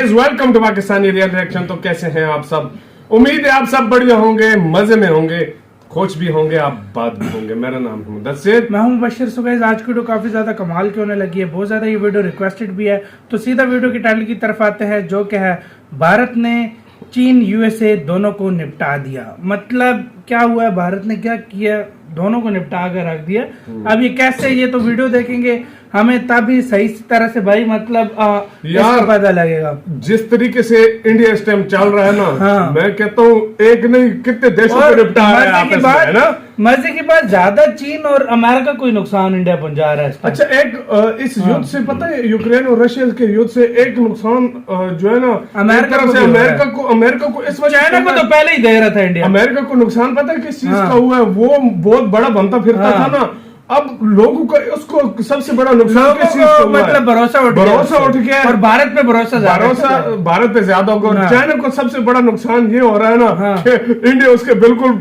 Guys, welcome to Pakistani real reaction. तो कैसे हैं आप सब? उम्मीद है आप सब बढ़िया होंगे, मजे में होंगे, खुश भी होंगे, आप बात भी होंगे। मेरा नाम है मुदस्सिर, मैं हूं बशीर। सो गाइस, आज की वीडियो काफी ज्यादा कमाल की होने लगी है, बहुत ज्यादा ये वीडियो रिक्वेस्टेड भी है। तो सीधा वीडियो की टाइटल की तरफ आते हैं, जो कि है भारत ने चीन यूएसए दोनों को निपटा दिया। मतलब क्या हुआ है, भारत ने क्या किया, दोनों को निपटा कर रख दिया। अब ये कैसे, ये तो वीडियो देखेंगे हमें तभी सही तरह से भाई मतलब यार पता लगेगा। जिस तरीके से इंडिया इस टाइम चल रहा है ना, हाँ। मैं कहता हूँ एक नहीं कितने देशों को निपटा रहा है आपस में, है ना। मजे की बात, ज्यादा चीन और अमेरिका को नुकसान इंडिया पहुंचा रहा है। अच्छा, एक इस युद्ध से पता है, यूक्रेन और रशिया के युद्ध से एक नुकसान जो है ना, अमेरिका को इस वजह, चाइना को तो पहले ही दे रहा था इंडिया। अमेरिका को नुकसान पता है किस चीज का हुआ है? वो बहुत बड़ा बनता फिरता था ना, अब लोगों का उसको सबसे बड़ा नुकसान किस चीज का हुआ है? मतलब भरोसा उठ गया और भारत पे भारत पे ज्यादा होगा। और चाइना को सबसे बड़ा नुकसान ये हो रहा है ना कि इंडिया उसके बिल्कुल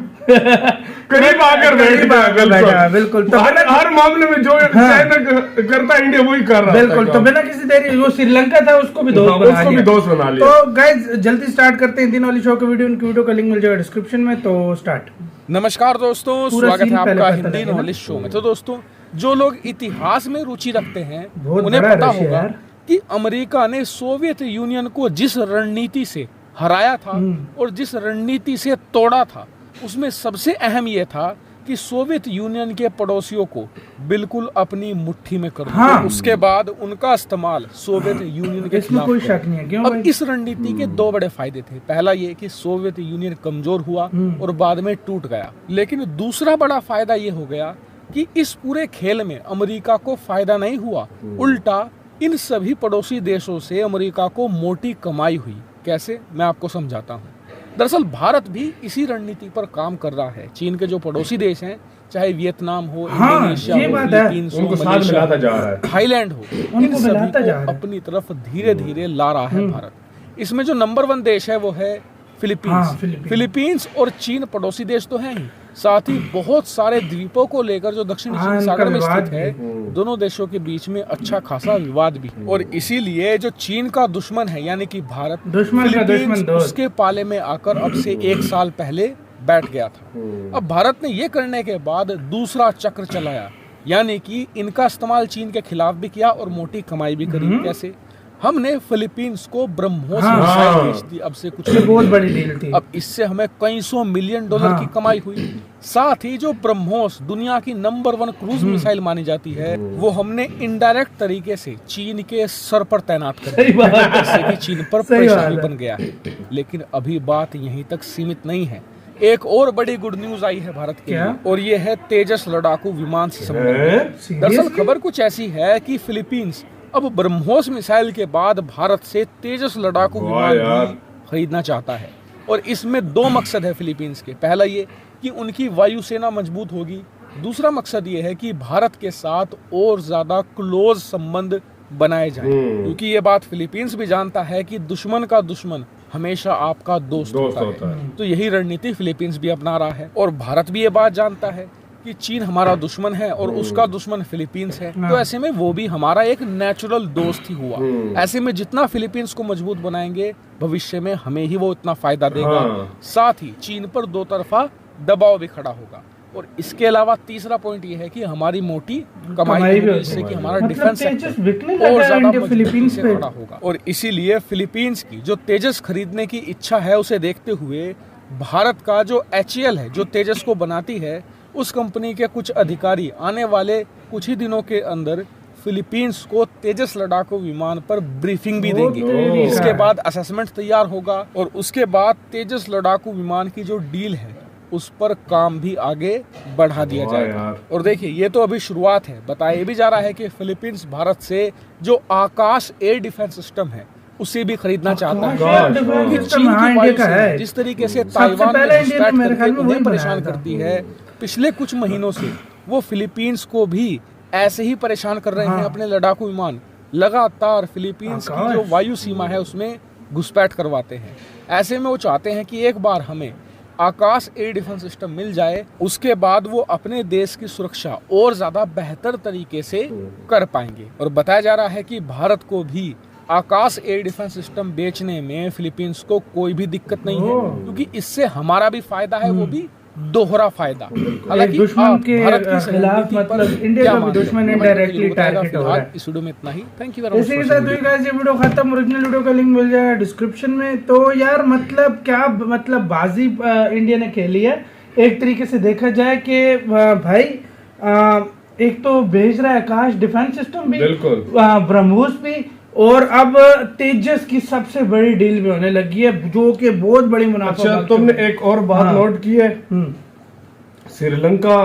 करीब आकर बैठा। बिल्कुल। तो हर मामले में जो चाइना करता है, इंडिया वही कर रहा है। बिल्कुल। तो बिना किसी देरी, वो श्रीलंका था उसको भी दोस्त बना लिया। तो गाइस जल्दी स्टार्ट करते हैं दिन वाली शो का वीडियो। उनकी वीडियो का लिंक मिल जाएगा डिस्क्रिप्शन में। तो स्टार्ट। नमस्कार दोस्तों, स्वागत है आपका हिंदी नॉलेज शो में। तो दोस्तों, जो लोग इतिहास में रुचि रखते हैं उन्हें पता होगा कि अमेरिका ने सोवियत यूनियन को जिस रणनीति से हराया था और जिस रणनीति से तोड़ा था, उसमें सबसे अहम यह था कि सोवियत यूनियन के पड़ोसियों को बिल्कुल अपनी मुट्ठी में कर दिया। उसके बाद उनका इस्तेमाल सोवियत यूनियन के खिलाफ कोई शक नहीं है। क्यों? अब इस रणनीति के दो बड़े फायदे थे। पहला ये कि सोवियत यूनियन कमजोर हुआ और बाद में टूट गया। लेकिन दूसरा बड़ा फायदा ये हो गया कि इस पूरे खेल में अमेरिका को फायदा नहीं हुआ, उल्टा इन सभी पड़ोसी देशों से अमेरिका को मोटी कमाई हुई। कैसे, मैं आपको समझाता हूँ। दरअसल भारत भी इसी रणनीति पर काम कर रहा है। चीन के जो पड़ोसी देश हैं, चाहे वियतनाम हो, इंडोनेशिया हो, फिलीपींस हो, मलेशिया, थाईलैंड हो, इन सभी को अपनी तरफ धीरे धीरे ला रहा है भारत। इसमें जो नंबर 1 देश है वो है फिलीपींस। फिलीपींस और चीन पड़ोसी देश तो हैं ही, साथ ही बहुत सारे द्वीपों को लेकर जो दक्षिण चीन सागर में स्थित है, दोनों देशों के बीच में अच्छा खासा विवाद भी है। और इसीलिए जो चीन का दुश्मन है, यानी कि भारत, फिलीपींस उसके पाले में आकर अब से 1 साल पहले बैठ गया था। अब भारत ने ये करने के बाद दूसरा चक्र चलाया, यानी कि इनका इस्तेमाल चीन के खिलाफ भी किया और मोटी कमाई भी करी। कैसे? हमने फिलीपींस को ब्रह्मोस मिसाइल भेज दी, अब से कुछ बहुत बड़ी डील थी। अब इससे हमें कई $100 मिलियन की कमाई हुई। साथ ही जो ब्रह्मोस दुनिया की नंबर 1 क्रूज मिसाइल मानी जाती है, वो हमने इनडायरेक्ट तरीके से चीन के सर पर तैनात कर दिया, जिससे कि चीन पर परेशानी बन गया है। लेकिन अभी बात यहीं तक सीमित नहीं है। एक और बड़ी गुड न्यूज आई है भारत के लिए, और ये है तेजस लड़ाकू विमान से संबंधित। दरअसल खबर कुछ ऐसी है कि फिलीपींस अब ब्रह्मोस मिसाइल के बाद भारत से तेजस लड़ाकू विमान भी खरीदना चाहता है। और इसमें 2 मकसद है फिलीपींस के। पहला ये कि उनकी वायुसेना मजबूत होगी। दूसरा मकसद ये है कि भारत के साथ और ज्यादा क्लोज संबंध बनाए जाएं, क्योंकि ये बात फिलीपींस भी जानता है कि दुश्मन का दुश्मन हमेशा आपका दोस्त होता है। तो यही रणनीति फिलीपींस भी अपना रहा है। और भारत भी ये बात जानता है कि चीन हमारा दुश्मन है और उसका दुश्मन फिलीपींस है। तो ऐसे में वो भी हमारा एक नेचुरल दोस्त ही हुआ। ऐसे में जितना फिलीपींस को मजबूत बनाएंगे, भविष्य में हमें ही वो इतना फायदा देगा। साथ ही चीन पर 2 तरफा दबाव भी खड़ा होगा। और इसके अलावा तीसरा पॉइंट ये है कि हमारी मोटी कमाई भी, जिससे कि हमारा डिफेंस सेक्टर और ज्यादा फिलीपींस पे खड़ा होगा। और इसीलिए फिलीपींस की जो तेजस खरीदने की इच्छा है, उसे देखते हुए भारत का जो HAL है, जो तेजस को बनाती है, उस कंपनी के कुछ अधिकारी आने वाले कुछ ही दिनों के अंदर फिलीपींस को तेजस लड़ाकू विमान पर ब्रीफिंग भी देंगे। इसके बाद असेसमेंट तैयार होगा और उसके बाद तेजस लड़ाकू विमान की जो डील है, उस पर काम भी आगे बढ़ा दिया जाएगा। और देखिए, ये तो अभी शुरुआत है। बताया भी जा रहा है कि फिलीपींस भारत से जो आकाश एयर डिफेंस सिस्टम है, उसे भी खरीदना चाहता है। चीन की वायुसेना जिस तरीके से ताइवान में घुसपैठ करके उन्हें परेशान करती है, पिछले कुछ महीनों से वो फिलीपींस को भी ऐसे ही परेशान कर रहे हैं। अपने लड़ाकू विमान लगातार फिलीपींस की जो वायु सीमा है उसमें घुसपैठ करवाते हैं। ऐसे में वो चाहते हैं कि एक बार हमें आकाश एयर डिफेंस सिस्टम मिल जाए, उसके बाद वो अपने देश की सुरक्षा और ज्यादा बेहतर तरीके से कर पाएंगे। और बताया जा रहा है कि भारत को भी आकाश एयर डिफेंस सिस्टम बेचने में फिलीपींस को कोई भी दिक्कत नहीं है, क्योंकि इससे हमारा भी फायदा है, वो भी दोहरा फायदा। हालांकि दुश्मन के भारत की खिलाफ मतलब इंडिया का भी दुश्मन इंडायरेक्टली टारगेट हो रहा है। इस वीडियो में इतना ही। Thank you very much. इसी के साथ ये गाइस ये वीडियो खत्म। ओरिजिनल वीडियो का लिंक मिल जाएगा डिस्क्रिप्शन में। तो यार मतलब क्या मतलब बाजी इंडिया ने खेली है एक तरीके से देखा जाए कि भाई एक तो भेज रहा है आकाश डिफेंस सिस्टम भी, बिल्कुल ब्रह्मोस भी, और अब तेजस की सबसे बड़ी डील भी होने लगी है जो कि बहुत बड़ी मुनाफा। अच्छा तुमने एक और बात नोट की है, श्रीलंका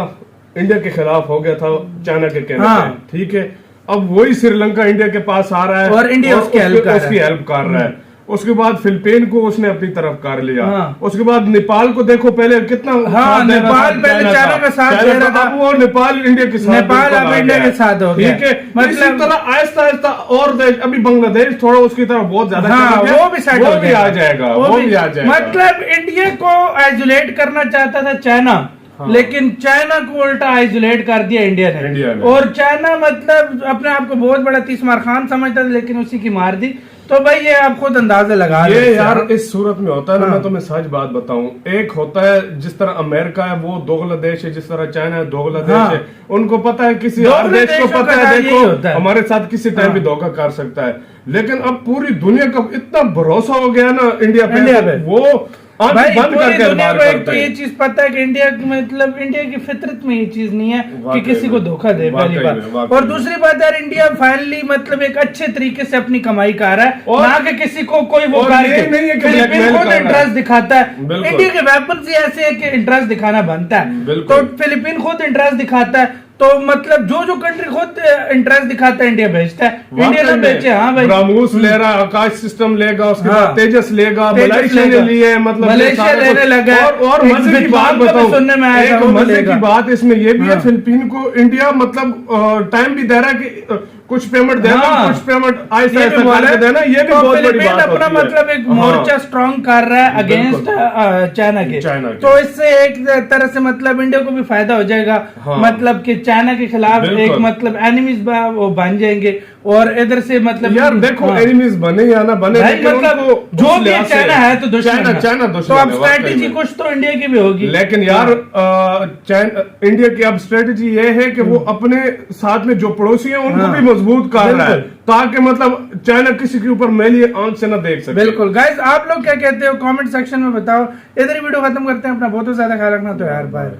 इंडिया के खिलाफ हो गया था चाइना के कहने पे, ठीक है। अब वही श्रीलंका इंडिया के पास आ रहा है और इंडिया उसकी हेल्प कर रहा है। उसके बाद फिलिपीन को उसने अपनी तरफ कर लिया। उसके बाद नेपाल को देखो, पहले कितना नेपाल पहले चाइना का साथ दे रहा था, अब वो नेपाल इंडिया के साथ, नेपाल अब इंडिया के साथ हो गया, ठीक है। मतलब इसी तरह आहिस्ता आहिस्ता और देश, अभी बांग्लादेश थोड़ा उसकी तरफ बहुत ज्यादा वो भी साइड वो भी आ जाएगा, वो भी आ जाएगा। मतलब इंडिया को आइसोलेट करना चाहता था चाइना, लेकिन चाइना को उल्टा आइसोलेट कर दिया इंडिया ने। और चाइना मतलब अपने आप को बहुत बड़ा तीसमार खान समझता था, लेकिन उसी की मार दी। तो भाई ये आप खुद अंदाजा लगा ये यार इस सूरत में होता है ना, मैं तुम्हें सच बात बताऊं, एक होता है जिस तरह अमेरिका है वो दोगला देश है, जिस तरह चाइना है दोगला देश है। उनको पता है किसी और देश को पता है देखो हमारे साथ किसी टाइम भी धोखा कर सकता है, लेकिन अब पूरी दुनिया का इतना भरोसा हो गया ना इंडिया पे, वो भाई पूरी दुनिया को एक तो ये चीज पता है कि इंडिया मतलब इंडिया की फितरत में ये चीज नहीं है कि किसी को धोखा दे, पहली बात। और दूसरी बात यार इंडिया फाइनली मतलब एक अच्छे तरीके से अपनी कमाई कर रहा है, ना कि किसी को कोई वो फिलिपीन खुद इंटरेस्ट दिखाता है। इंडिया के वेपन्स ही ऐसे है कि इंटरेस्ट दिखाना बनता है, तो फिलिपीन खुद इंटरेस्ट दिखाता है। तो मतलब जो कंट्री खुद इंटरेस्ट दिखाता है इंडिया भेजता है, इंडिया ना बेचे। हाँ भाई ब्रह्मोस ले रहा है, आकाश सिस्टम लेगा, उसके बाद तेजस लेगा, मलेशिया ने लिए, मतलब मलेशिया लेने लगा। और मजे की बात बताओ, सुनने में आया एक मजे की बात इसमें ये भी है, फिलिपीन को इंडिया मतलब टाइम भी दे रहा है कि कुछ पेमेंट देना, कुछ पेमेंट आहिस्ता आहिस्ता देना, ये भी बहुत बड़ी बात अपना मतलब एक मोर्चा स्ट्रॉन्ग कर रहा है अगेंस्ट चाइना के। तो इससे एक तरह से मतलब इंडिया को भी फायदा हो जाएगा, मतलब कि चाइना के खिलाफ एक मतलब एनिमीज वो बन जाएंगे। और इधर से मतलब यार देखो एनिमीज बने या ना बने, मतलब जो भी चाइना है तो दुश्मन, चाइना तो अब स्ट्रेटेजी कुछ तो इंडिया की भी होगी। लेकिन यार इंडिया की अब स्ट्रेटेजी ये है कि वो अपने साथ में जो पड़ोसी है उनको भी मजबूत कर रहा है, ताकि मतलब चाइना किसी के ऊपर मैली आंख से न देख सके। बिल्कुल गाइस, आप लोग क्या कहते हो कमेंट सेक्शन में बताओ। इधर ही वीडियो खत्म करते हैं। अपना बहुत ज्यादा ख्याल रखना। तो यार बाय।